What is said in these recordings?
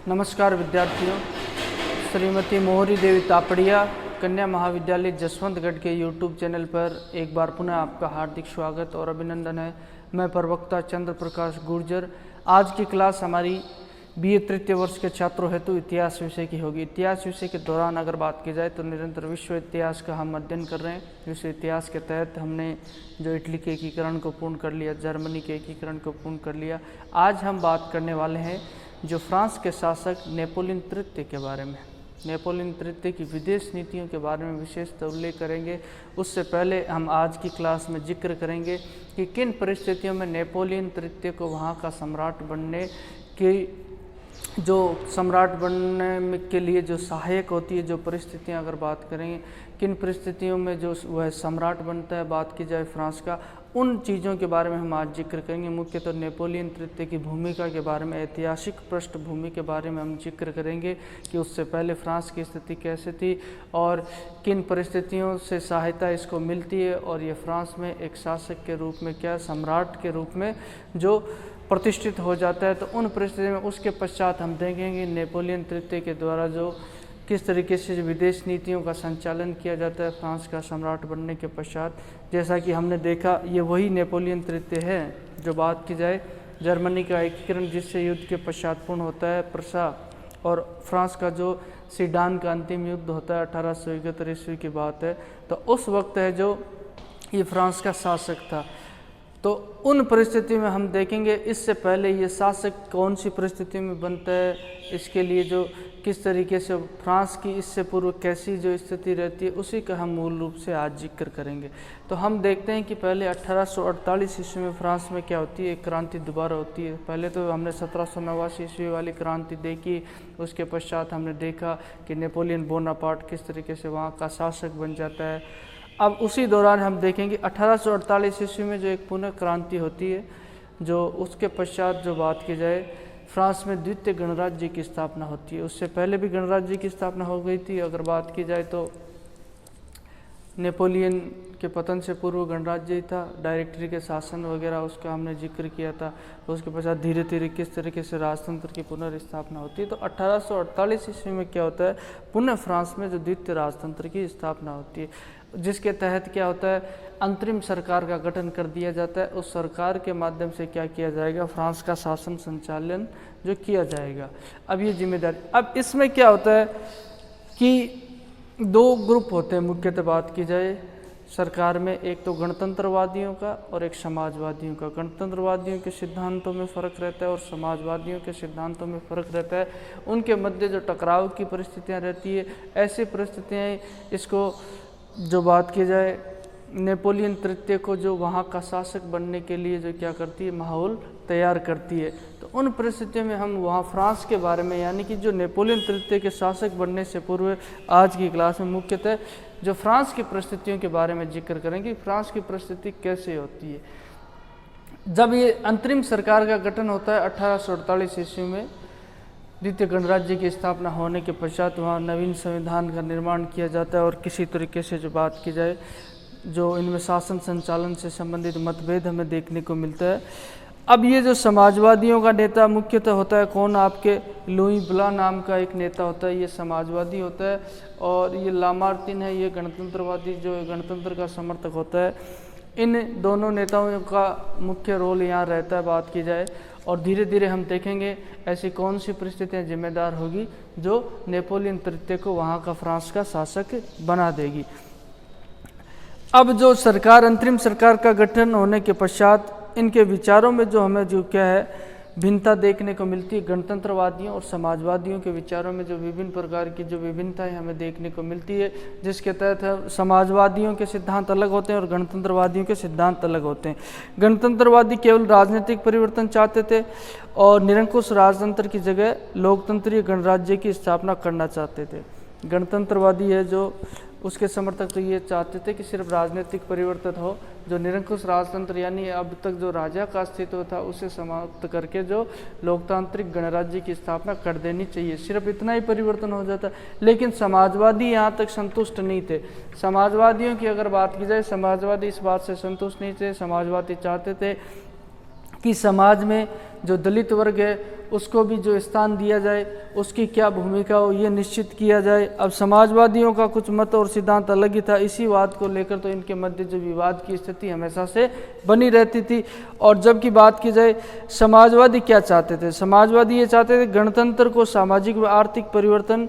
नमस्कार विद्यार्थियों, श्रीमती मोहरी देवी तापड़िया कन्या महाविद्यालय जसवंतगढ़ के यूट्यूब चैनल पर एक बार पुनः आपका हार्दिक स्वागत और अभिनंदन है। मैं प्रवक्ता चंद्र प्रकाश गुर्जर। आज की क्लास हमारी बीए तृतीय वर्ष के छात्रों हेतु इतिहास विषय की होगी। इतिहास विषय के दौरान अगर बात की जाए तो निरंतर विश्व इतिहास का हम अध्ययन कर रहे हैं। विश्व इतिहास के तहत हमने जो इटली के एकीकरण को पूर्ण कर लिया, जर्मनी के एकीकरण को पूर्ण कर लिया। आज हम बात करने वाले हैं जो फ्रांस के शासक नेपोलियन तृतीय के बारे में। नेपोलियन तृतीय की विदेश नीतियों के बारे में विशेषतः उल्लेख करेंगे। उससे पहले हम आज की क्लास में जिक्र करेंगे कि किन परिस्थितियों में नेपोलियन तृतीय को वहाँ का सम्राट बनने के लिए जो सहायक होती है, जो परिस्थितियां अगर बात करेंगे, किन परिस्थितियों में जो वह सम्राट बनता है, बात की जाए फ्रांस का, उन चीज़ों के बारे में हम आज जिक्र करेंगे। मुख्यतः नेपोलियन तृतीय की भूमिका के बारे में, ऐतिहासिक पृष्ठभूमि के बारे में हम जिक्र करेंगे कि उससे पहले फ्रांस की स्थिति कैसे थी और किन परिस्थितियों से सहायता इसको मिलती है और ये फ्रांस में एक शासक के रूप में, क्या सम्राट के रूप में जो प्रतिष्ठित हो जाता है। तो उन परिस्थितियों में उसके पश्चात हम देखेंगे नेपोलियन तृतीय के द्वारा जो किस तरीके से विदेश नीतियों का संचालन किया जाता है फ्रांस का सम्राट बनने के पश्चात। जैसा कि हमने देखा, ये वही नेपोलियन तृतीय है जो बात की जाए जर्मनी का एकीकरण जिससे युद्ध के पश्चात पूर्ण होता है, प्रसा और फ्रांस का जो सीडान का अंतिम युद्ध होता है 1871 ईस्वी की बात है। तो उस वक्त है जो ये फ्रांस का शासक था। तो उन परिस्थिति में हम देखेंगे इससे पहले ये शासक कौन सी परिस्थिति में बनता है, इसके लिए जो किस तरीके से फ्रांस की इससे पूर्व कैसी जो स्थिति रहती है, उसी का हम मूल रूप से आज जिक्र करेंगे। तो हम देखते हैं कि पहले 1848 ईस्वी में फ्रांस में क्या होती है, एक क्रांति दोबारा होती है। पहले तो हमने 1789 ईस्वी वाली क्रांति देखी, उसके पश्चात हमने देखा कि नेपोलियन बोनापार्ट किस तरीके से वहाँ का शासक बन जाता है। अब उसी दौरान हम देखेंगे 1848 ईस्वी में जो एक पुनः क्रांति होती है, जो उसके पश्चात जो बात की जाए फ्रांस में द्वितीय गणराज्य की स्थापना होती है। उससे पहले भी गणराज्य की स्थापना हो गई थी। अगर बात की जाए तो नेपोलियन के पतन से पूर्व गणराज्य ही था, डायरेक्टरी के शासन वगैरह उसका हमने जिक्र किया था। तो उसके पश्चात धीरे धीरे किस तरीके से राजतंत्र की पुनर्स्थापना होती है। तो 1848 ईस्वी में क्या होता है, पुनः फ्रांस में जो द्वितीय राजतंत्र की स्थापना होती है, जिसके तहत क्या होता है, अंतरिम सरकार का गठन कर दिया जाता है। उस सरकार के माध्यम से क्या किया जाएगा, फ्रांस का शासन संचालन जो किया जाएगा। अब ये जिम्मेदारी, अब इसमें क्या होता है कि दो ग्रुप होते हैं मुख्यतः बात की जाए सरकार में, एक तो गणतंत्रवादियों का और एक समाजवादियों का। गणतंत्रवादियों के सिद्धांतों में फ़र्क रहता है और समाजवादियों के सिद्धांतों में फ़र्क रहता है। उनके मध्य जो टकराव की परिस्थितियाँ रहती है, ऐसी परिस्थितियाँ इसको जो बात की जाए नेपोलियन तृतीय को जो वहाँ का शासक बनने के लिए जो क्या करती है, माहौल तैयार करती है। तो उन परिस्थितियों में हम वहाँ फ्रांस के बारे में, यानी कि जो नेपोलियन तृतीय के शासक बनने से पूर्व आज की क्लास में मुख्यतः जो फ्रांस की परिस्थितियों के बारे में जिक्र करेंगे। फ्रांस की परिस्थिति कैसे होती है जब ये अंतरिम सरकार का गठन होता है 1848 ईस्वी में, द्वितीय गणराज्य की स्थापना होने के पश्चात वहाँ नवीन संविधान का निर्माण किया जाता है और किसी तरीके से जो बात की जाए जो इनमें शासन संचालन से संबंधित मतभेद हमें देखने को मिलता है। अब ये जो समाजवादियों का नेता मुख्यतः होता है कौन, आपके लुई ब्ला नाम का एक नेता होता है, ये समाजवादी होता है। और ये लामार्टिन है, ये गणतंत्रवादी जो गणतंत्र का समर्थक होता है। इन दोनों नेताओं का मुख्य रोल यहाँ रहता है बात की जाए। और धीरे धीरे हम देखेंगे ऐसी कौन सी परिस्थितियाँ जिम्मेदार होगी जो नेपोलियन तृतीय को वहाँ का फ्रांस का शासक बना देगी। अब जो सरकार, अंतरिम सरकार का गठन होने के पश्चात इनके विचारों में जो हमें जो क्या है भिन्नता देखने को मिलती है, गणतंत्रवादियों और समाजवादियों के विचारों में जो विभिन्न प्रकार की जो विभिन्नताएं हमें देखने को मिलती है, जिसके तहत समाजवादियों के सिद्धांत अलग होते हैं और गणतंत्रवादियों के सिद्धांत अलग होते हैं। गणतंत्रवादी केवल राजनीतिक परिवर्तन चाहते थे और निरंकुश राजतंत्र की जगह लोकतंत्रीय गणराज्य की स्थापना करना चाहते थे। गणतंत्रवादी है जो उसके समर्थक तो ये चाहते थे कि सिर्फ राजनीतिक परिवर्तन हो, जो निरंकुश राजतंत्र यानी अब तक जो राजा का अस्तित्व था उसे समाप्त करके जो लोकतांत्रिक गणराज्य की स्थापना कर देनी चाहिए, सिर्फ इतना ही परिवर्तन हो जाता। लेकिन समाजवादी यहाँ तक संतुष्ट नहीं थे। समाजवादियों की अगर बात की जाए, समाजवादी इस बात से संतुष्ट नहीं थे। समाजवादी चाहते थे कि समाज में जो दलित वर्ग है उसको भी जो स्थान दिया जाए, उसकी क्या भूमिका हो ये निश्चित किया जाए। अब समाजवादियों का कुछ मत और सिद्धांत अलग ही था, इसी बात को लेकर तो इनके मध्य जो विवाद की स्थिति हमेशा से बनी रहती थी। और जबकि बात की जाए समाजवादी क्या चाहते थे, समाजवादी ये चाहते थे गणतंत्र को सामाजिक व आर्थिक परिवर्तन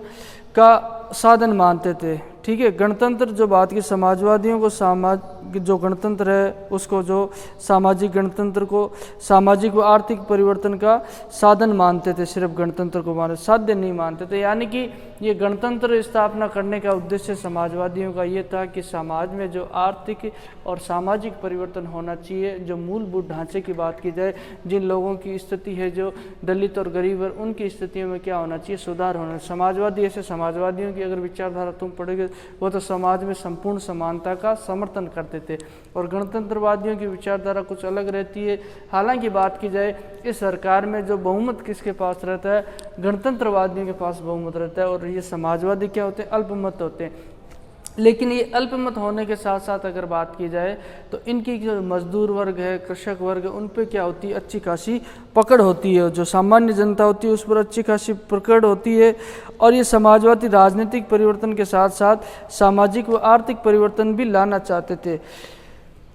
का साधन मानते थे। ठीक है, गणतंत्र जो बात की समाजवादियों को जो गणतंत्र है उसको जो सामाजिक गणतंत्र को सामाजिक व आर्थिक परिवर्तन का साधन मानते थे, सिर्फ गणतंत्र को साध्य नहीं मानते थे। यानी कि ये गणतंत्र स्थापना करने का उद्देश्य समाजवादियों का ये था कि समाज में जो आर्थिक और सामाजिक परिवर्तन होना चाहिए, जो मूलभूत ढांचे की बात की जाए, जिन लोगों की स्थिति है जो दलित और गरीब है उनकी स्थितियों में क्या होना चाहिए, सुधार होना। समाजवादी ऐसे समाजवादियों की अगर विचारधारा तुम पढ़ोगे वो तो समाज में संपूर्ण समानता का समर्थन करते थे, और गणतंत्रवादियों की विचारधारा कुछ अलग रहती है। हालांकि बात की जाए इस सरकार में जो बहुमत किसके पास रहता है, गणतंत्रवादियों के पास बहुमत रहता है, और ये समाजवादी क्या होते हैं, अल्पमत होते हैं। लेकिन ये अल्पमत होने के साथ साथ अगर बात की जाए तो इनकी जो मजदूर वर्ग है, कृषक वर्ग है, उन पे क्या होती है, अच्छी खासी पकड़ होती है। जो सामान्य जनता होती है उस पर अच्छी खासी पकड़ होती है। और ये समाजवादी राजनीतिक परिवर्तन के साथ साथ सामाजिक व आर्थिक परिवर्तन भी लाना चाहते थे।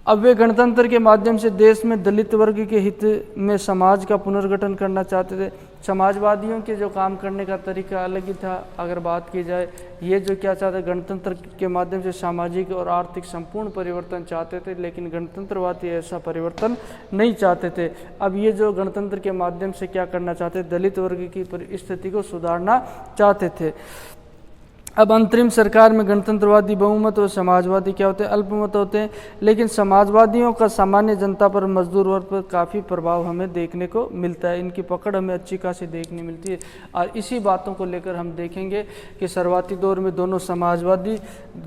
अब वे गणतंत्र के माध्यम से देश में दलित वर्ग के हित में समाज का पुनर्गठन करना चाहते थे। समाजवादियों के जो काम करने का तरीका अलग ही था। अगर बात की जाए ये जो क्या चाहते, गणतंत्र के माध्यम से सामाजिक और आर्थिक संपूर्ण परिवर्तन चाहते थे, लेकिन गणतंत्रवादी ऐसा परिवर्तन नहीं चाहते थे। अब ये जो गणतंत्र के माध्यम से क्या करना चाहते, दलित वर्ग की स्थिति को सुधारना चाहते थे। अब अंतरिम सरकार में गणतंत्रवादी बहुमत और समाजवादी क्या होते हैं, अल्पमत होते हैं। लेकिन समाजवादियों का सामान्य जनता पर, मजदूर वर्ग पर काफ़ी प्रभाव हमें देखने को मिलता है, इनकी पकड़ हमें अच्छी खासी देखने मिलती है। और इसी बातों को लेकर हम देखेंगे कि शुरुआती दौर में दोनों समाजवादी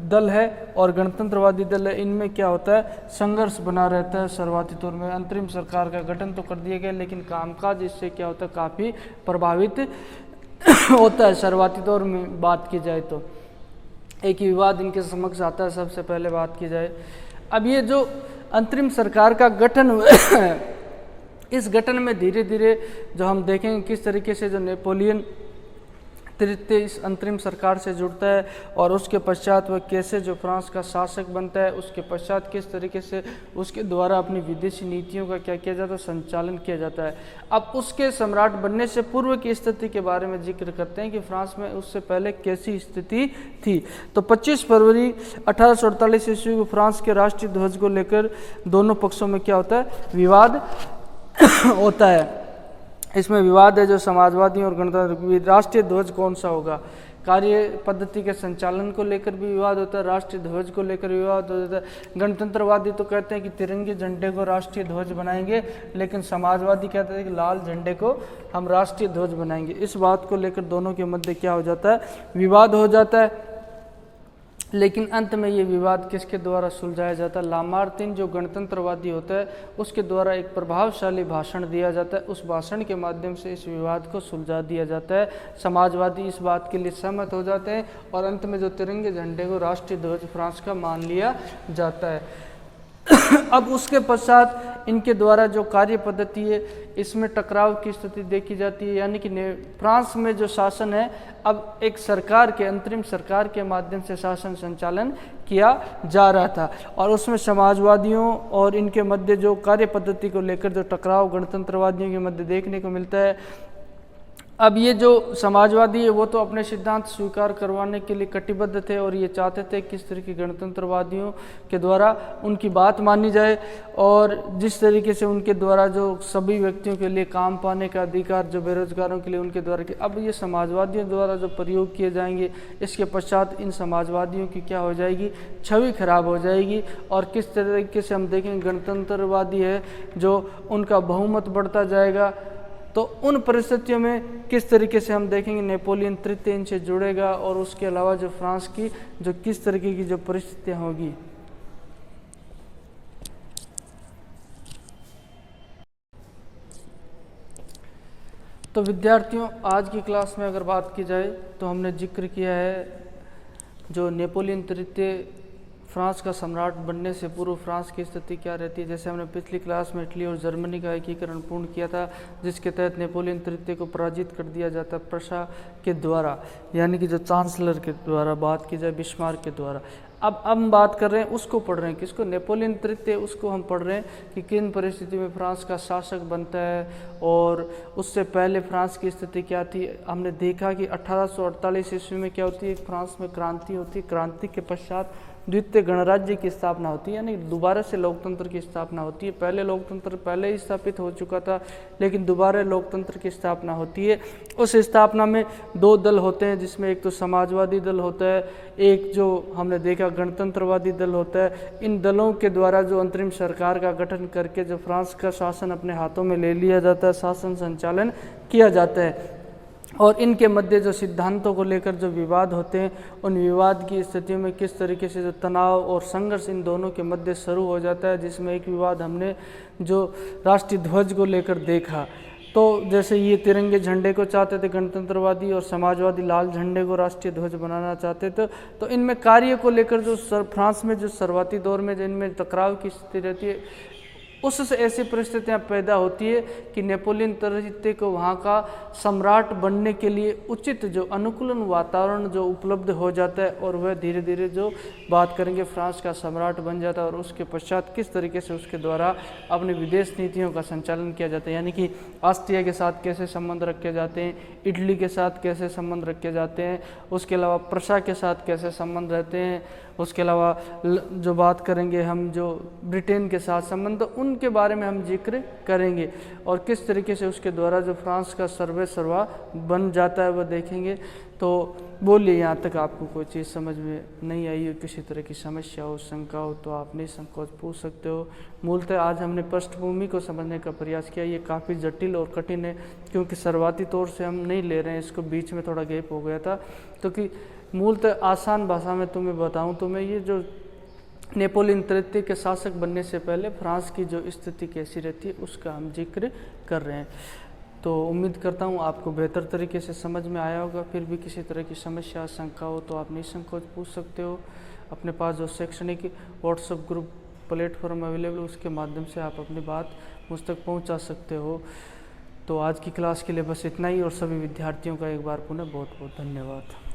दल है और गणतंत्रवादी दल है, इनमें क्या होता है, संघर्ष बना रहता है। शुरुआती दौर में अंतरिम सरकार का गठन तो कर दिया गया, लेकिन कामकाज इससे क्या होता है, काफ़ी प्रभावित होता है। शुरुआती दौर में बात की जाए तो एक ही विवाद इनके समक्ष आता है। सबसे पहले बात की जाए, अब ये जो अंतरिम सरकार का गठन हुआ इस गठन में धीरे धीरे जो हम देखेंगे किस तरीके से जो नेपोलियन तृतीय इस अंतरिम सरकार से जुड़ता है, और उसके पश्चात वह कैसे जो फ्रांस का शासक बनता है, उसके पश्चात किस तरीके से उसके द्वारा अपनी विदेशी नीतियों का क्या किया जाता है, संचालन किया जाता है। अब उसके सम्राट बनने से पूर्व की स्थिति के बारे में जिक्र करते हैं कि फ्रांस में उससे पहले कैसी स्थिति थी। तो 25 फरवरी 1848 ईस्वी को फ्रांस के राष्ट्रीय ध्वज को लेकर दोनों पक्षों में क्या होता है, विवाद होता है। इसमें विवाद है जो समाजवादी और गणतंत्र, राष्ट्रीय ध्वज कौन सा होगा, कार्य पद्धति के संचालन को लेकर भी विवाद होता है, राष्ट्रीय ध्वज को लेकर विवाद होता है। गणतंत्रवादी तो कहते हैं कि तिरंगे झंडे को राष्ट्रीय ध्वज बनाएंगे, लेकिन समाजवादी कहते हैं कि लाल झंडे को हम राष्ट्रीय ध्वज बनाएंगे। इस बात को लेकर दोनों के मध्य क्या हो जाता है, विवाद हो जाता है। लेकिन अंत में ये विवाद किसके द्वारा सुलझाया जाता है, लामार्टिन जो गणतंत्रवादी होता है उसके द्वारा एक प्रभावशाली भाषण दिया जाता है। उस भाषण के माध्यम से इस विवाद को सुलझा दिया जाता है। समाजवादी इस बात के लिए सहमत हो जाते हैं और अंत में जो तिरंगे झंडे को राष्ट्रीय ध्वज फ्रांस का मान लिया जाता है। अब उसके पश्चात इनके द्वारा जो कार्य पद्धति है इसमें टकराव की स्थिति देखी जाती है, यानी कि फ्रांस में जो शासन है अब एक सरकार के, अंतरिम सरकार के माध्यम से शासन संचालन किया जा रहा था, और उसमें समाजवादियों और इनके मध्य जो कार्य पद्धति को लेकर जो टकराव गणतंत्रवादियों के मध्य देखने को मिलता है। अब ये जो समाजवादी है वो तो अपने सिद्धांत स्वीकार करवाने के लिए कटिबद्ध थे और ये चाहते थे किस तरह की गणतंत्रवादियों के द्वारा उनकी बात मानी जाए, और जिस तरीके से उनके द्वारा जो सभी व्यक्तियों के लिए काम पाने का अधिकार जो बेरोजगारों के लिए उनके द्वारा अब ये समाजवादियों द्वारा जो प्रयोग किए जाएंगे, इसके पश्चात इन समाजवादियों की क्या हो जाएगी, छवि खराब हो जाएगी। और किस तरीके से हम देखेंगे गणतंत्रवादी है जो उनका बहुमत बढ़ता जाएगा, तो उन परिस्थितियों में किस तरीके से हम देखेंगे नेपोलियन तृतीय इनसे जुड़ेगा, और उसके अलावा जो फ्रांस की जो किस तरीके की जो परिस्थितियां होगी। तो विद्यार्थियों आज की क्लास में अगर बात की जाए तो हमने जिक्र किया है जो नेपोलियन तृतीय फ्रांस का सम्राट बनने से पूर्व फ्रांस की स्थिति क्या रहती है। जैसे हमने पिछली क्लास में इटली और जर्मनी का एकीकरण पूर्ण किया था, जिसके तहत नेपोलियन तृतीय को पराजित कर दिया जाता प्रशा के द्वारा, यानी कि जो चांसलर के द्वारा बात की जाए, बिस्मार्क के द्वारा। अब हम बात कर रहे हैं, उसको पढ़ रहे हैं, किसको, नेपोलियन तृतीय, उसको हम पढ़ रहे हैं कि किन परिस्थिति में फ्रांस का शासक बनता है और उससे पहले फ्रांस की स्थिति क्या थी। हमने देखा कि 1848 ईस्वी में क्या होती है, फ्रांस में क्रांति होती है। क्रांति के पश्चात द्वितीय गणराज्य की स्थापना होती है, यानी दोबारा से लोकतंत्र की स्थापना होती है। पहले लोकतंत्र पहले ही स्थापित हो चुका था, लेकिन दोबारा लोकतंत्र की स्थापना होती है। उस स्थापना में दो दल होते हैं, जिसमें एक तो समाजवादी दल होता है, एक जो हमने देखा गणतंत्रवादी दल होता है। इन दलों के द्वारा जो अंतरिम सरकार का गठन करके जो फ्रांस का शासन अपने हाथों में ले लिया जाता है, शासन संचालन किया जाता है। और इनके मध्य जो सिद्धांतों को लेकर जो विवाद होते हैं, उन विवाद की स्थितियों में किस तरीके से जो तनाव और संघर्ष इन दोनों के मध्य शुरू हो जाता है। जिसमें एक विवाद हमने जो राष्ट्रीय ध्वज को लेकर देखा, तो जैसे ये तिरंगे झंडे को चाहते थे गणतंत्रवादी, और समाजवादी लाल झंडे को राष्ट्रीय ध्वज बनाना चाहते थे। तो इनमें कार्य को लेकर जो फ्रांस में जो शुरुआती दौर में जिनमें टकराव की स्थिति रहती है, उससे ऐसी परिस्थितियां पैदा होती है कि नेपोलियन तृतीय को वहाँ का सम्राट बनने के लिए उचित जो अनुकूलन वातावरण जो उपलब्ध हो जाता है, और वह धीरे धीरे जो बात करेंगे फ्रांस का सम्राट बन जाता है। और उसके पश्चात किस तरीके से उसके द्वारा अपने विदेश नीतियों का संचालन किया जाता है, यानी कि ऑस्ट्रिया के साथ कैसे संबंध रखे जाते हैं, इटली के साथ कैसे संबंध रखे जाते हैं, उसके अलावा प्रशा के साथ कैसे संबंध रहते हैं, उसके अलावा जो बात करेंगे हम जो ब्रिटेन के साथ संबंध, उनके बारे में हम जिक्र करेंगे। और किस तरीके से उसके द्वारा जो फ्रांस का सर्वेसर्वा बन जाता है वह देखेंगे। तो बोलिए, यहाँ तक आपको कोई चीज़ समझ में नहीं आई हो, किसी तरह की समस्या हो, शंका हो, तो आप निसंकोच पूछ सकते हो। मूलतः आज हमने पृष्ठभूमि को समझने का प्रयास किया। ये काफ़ी जटिल और कठिन है, क्योंकि शुरुआती तौर से हम नहीं ले रहे हैं इसको, बीच में थोड़ा गैप हो गया था। तो कि मूलतः आसान भाषा में तुम्हें बताऊं तो मैं ये जो नेपोलियन तृतीय के शासक बनने से पहले फ्रांस की जो स्थिति कैसी रहती है उसका हम जिक्र कर रहे हैं। तो उम्मीद करता हूँ आपको बेहतर तरीके से समझ में आया होगा। फिर भी किसी तरह की समस्या शंका हो तो आप निसंकोच पूछ सकते हो। अपने पास जो शैक्षणिक व्हाट्सएप ग्रुप प्लेटफॉर्म अवेलेबल, उसके माध्यम से आप अपनी बात मुझ तक पहुँचा सकते हो। तो आज की क्लास के लिए बस इतना ही, और सभी विद्यार्थियों का एक बार पुनः बहुत बहुत धन्यवाद।